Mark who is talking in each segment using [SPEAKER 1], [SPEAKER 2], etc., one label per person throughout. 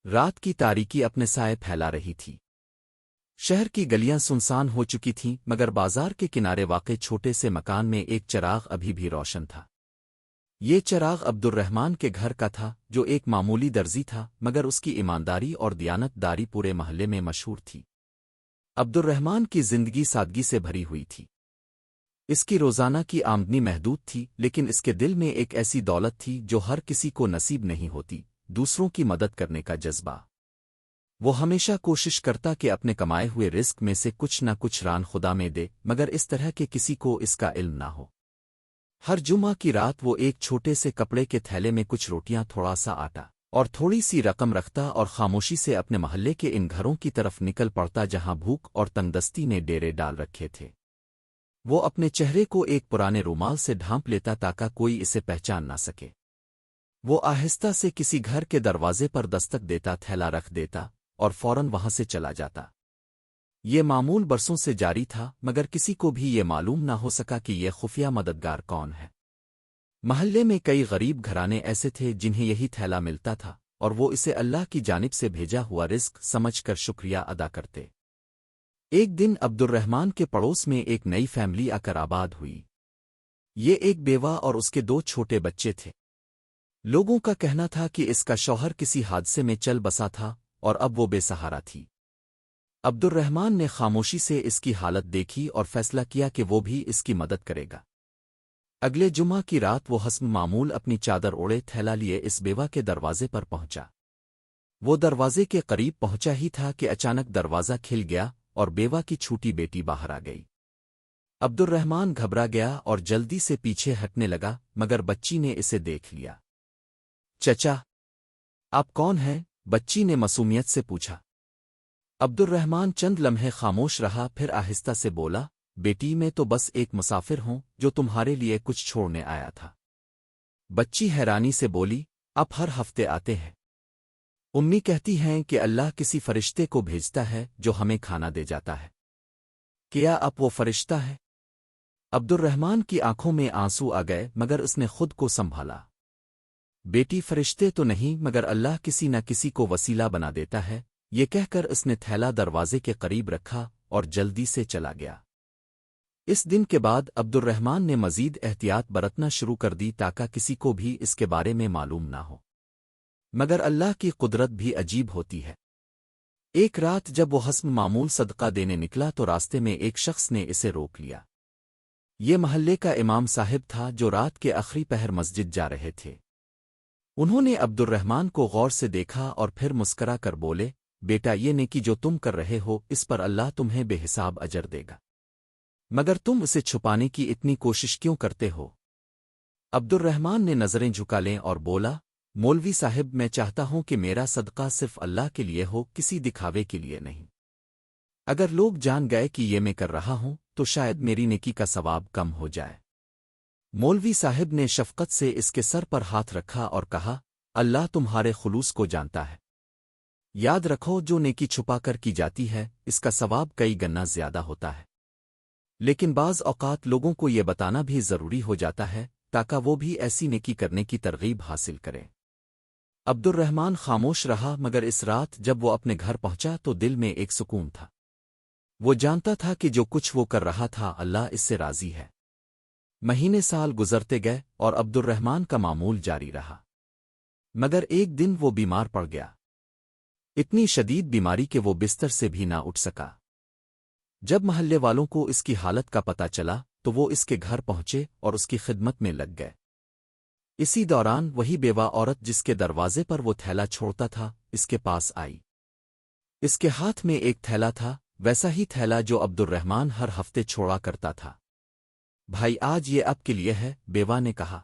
[SPEAKER 1] رات کی تاریکی اپنے سائے پھیلا رہی تھی۔ شہر کی گلیاں سنسان ہو چکی تھیں، مگر بازار کے کنارے واقع چھوٹے سے مکان میں ایک چراغ ابھی بھی روشن تھا۔ یہ چراغ عبد الرحمن کے گھر کا تھا، جو ایک معمولی درزی تھا، مگر اس کی ایمانداری اور دیانت داری پورے محلے میں مشہور تھی۔ عبد الرحمن کی زندگی سادگی سے بھری ہوئی تھی۔ اس کی روزانہ کی آمدنی محدود تھی، لیکن اس کے دل میں ایک ایسی دولت تھی جو ہر کسی کو نصیب نہیں ہوتی: دوسروں کی مدد کرنے کا جذبہ۔ وہ ہمیشہ کوشش کرتا کہ اپنے کمائے ہوئے رزق میں سے کچھ نہ کچھ ران خدا میں دے، مگر اس طرح کہ کسی کو اس کا علم نہ ہو۔ ہر جمعہ کی رات وہ ایک چھوٹے سے کپڑے کے تھیلے میں کچھ روٹیاں، تھوڑا سا آٹا اور تھوڑی سی رقم رکھتا اور خاموشی سے اپنے محلے کے ان گھروں کی طرف نکل پڑتا جہاں بھوک اور تنگدستی نے ڈیرے ڈال رکھے تھے۔ وہ اپنے چہرے کو ایک پرانے رومال سے ڈھانپ لیتا تاکہ کوئی اسے پہچان نہ سکے۔ وہ آہستہ سے کسی گھر کے دروازے پر دستک دیتا، تھیلا رکھ دیتا اور فوراً وہاں سے چلا جاتا۔ یہ معمول برسوں سے جاری تھا، مگر کسی کو بھی یہ معلوم نہ ہو سکا کہ یہ خفیہ مددگار کون ہے۔ محلے میں کئی غریب گھرانے ایسے تھے جنہیں یہی تھیلا ملتا تھا، اور وہ اسے اللہ کی جانب سے بھیجا ہوا رزق سمجھ کر شکریہ ادا کرتے۔ ایک دن عبد الرحمن کے پڑوس میں ایک نئی فیملی آ کر آباد ہوئی۔ یہ ایک بیوہ اور اس کے 2 چھوٹے بچے تھے۔ لوگوں کا کہنا تھا کہ اس کا شوہر کسی حادثے میں چل بسا تھا اور اب وہ بے سہارا تھی۔ عبد الرحمن نے خاموشی سے اس کی حالت دیکھی اور فیصلہ کیا کہ وہ بھی اس کی مدد کرے گا۔ اگلے جمعہ کی رات وہ حسب معمول اپنی چادر اوڑے تھیلا لیے اس بیوہ کے دروازے پر پہنچا۔ وہ دروازے کے قریب پہنچا ہی تھا کہ اچانک دروازہ کھل گیا اور بیوہ کی چھوٹی بیٹی باہر آ گئی۔ عبد الرحمن گھبرا گیا اور جلدی سے پیچھے ہٹنے لگا، مگر بچی نے اسے دیکھ لیا۔ چچا، آپ کون ہیں؟ بچی نے معصومیت سے پوچھا۔ عبد الرحمن چند لمحے خاموش رہا، پھر آہستہ سے بولا، بیٹی میں تو بس ایک مسافر ہوں جو تمہارے لیے کچھ چھوڑنے آیا تھا۔ بچی حیرانی سے بولی، آپ ہر ہفتے آتے ہیں؟ امی کہتی ہیں کہ اللہ کسی فرشتے کو بھیجتا ہے جو ہمیں کھانا دے جاتا ہے۔ کیا آپ وہ فرشتہ ہے؟ عبد الرحمن کی آنکھوں میں آنسو آ گئے، مگر اس نے خود کو سنبھالا۔ بیٹی، فرشتے تو نہیں، مگر اللہ کسی نہ کسی کو وسیلہ بنا دیتا ہے، یہ کہہ کر اس نے تھیلا دروازے کے قریب رکھا اور جلدی سے چلا گیا۔ اس دن کے بعد عبد الرحمن نے مزید احتیاط برتنا شروع کر دی تاکہ کسی کو بھی اس کے بارے میں معلوم نہ ہو۔ مگر اللہ کی قدرت بھی عجیب ہوتی ہے۔ ایک رات جب وہ حسب معمول صدقہ دینے نکلا تو راستے میں ایک شخص نے اسے روک لیا۔ یہ محلے کا امام صاحب تھا جو رات کے آخری پہر مسجد جا رہے تھے۔ انہوں نے عبد الرحمن کو غور سے دیکھا اور پھر مسکرا کر بولے، بیٹا، یہ نیکی جو تم کر رہے ہو اس پر اللہ تمہیں بے حساب اجر دے گا، مگر تم اسے چھپانے کی اتنی کوشش کیوں کرتے ہو؟ عبد الرحمن نے نظریں جھکا لیں اور بولا، مولوی صاحب، میں چاہتا ہوں کہ میرا صدقہ صرف اللہ کے لیے ہو، کسی دکھاوے کے لیے نہیں۔ اگر لوگ جان گئے کہ یہ میں کر رہا ہوں تو شاید میری نیکی کا ثواب کم ہو جائے۔ مولوی صاحب نے شفقت سے اس کے سر پر ہاتھ رکھا اور کہا، اللہ تمہارے خلوص کو جانتا ہے۔ یاد رکھو، جو نیکی چھپا کر کی جاتی ہے اس کا ثواب کئی گنا زیادہ ہوتا ہے، لیکن بعض اوقات لوگوں کو یہ بتانا بھی ضروری ہو جاتا ہے تاکہ وہ بھی ایسی نیکی کرنے کی ترغیب حاصل کریں۔ عبد الرحمن خاموش رہا، مگر اس رات جب وہ اپنے گھر پہنچا تو دل میں ایک سکون تھا۔ وہ جانتا تھا کہ جو کچھ وہ کر رہا تھا اللہ اس سے راضی ہے۔ مہینے سال گزرتے گئے اور عبد الرحمن کا معمول جاری رہا، مگر ایک دن وہ بیمار پڑ گیا۔ اتنی شدید بیماری کہ وہ بستر سے بھی نہ اٹھ سکا۔ جب محلے والوں کو اس کی حالت کا پتہ چلا تو وہ اس کے گھر پہنچے اور اس کی خدمت میں لگ گئے۔ اسی دوران وہی بیوہ عورت جس کے دروازے پر وہ تھیلا چھوڑتا تھا اس کے پاس آئی۔ اس کے ہاتھ میں ایک تھیلا تھا، ویسا ہی تھیلا جو عبد الرحمن ہر ہفتے چھوڑا کرتا تھا۔ بھائی، آج یہ آپ کے لیے ہے، بیوہ نے کہا۔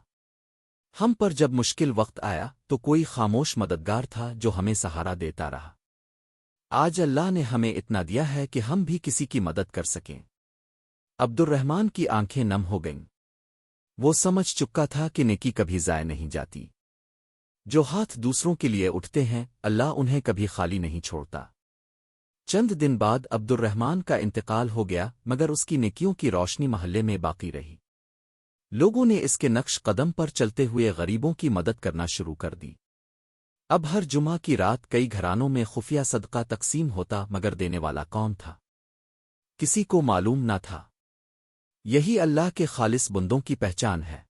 [SPEAKER 1] ہم پر جب مشکل وقت آیا تو کوئی خاموش مددگار تھا جو ہمیں سہارا دیتا رہا۔ آج اللہ نے ہمیں اتنا دیا ہے کہ ہم بھی کسی کی مدد کر سکیں۔ عبد الرحمن کی آنکھیں نم ہو گئیں۔ وہ سمجھ چکا تھا کہ نیکی کبھی ضائع نہیں جاتی۔ جو ہاتھ دوسروں کے لیے اٹھتے ہیں اللہ انہیں کبھی خالی نہیں چھوڑتا۔ چند دن بعد عبد الرحمن کا انتقال ہو گیا، مگر اس کی نیکیوں کی روشنی محلے میں باقی رہی۔ لوگوں نے اس کے نقش قدم پر چلتے ہوئے غریبوں کی مدد کرنا شروع کر دی۔ اب ہر جمعہ کی رات کئی گھرانوں میں خفیہ صدقہ تقسیم ہوتا مگر دینے والا کون تھا کسی کو معلوم نہ تھا۔ یہی اللہ کے خالص بندوں کی پہچان ہے۔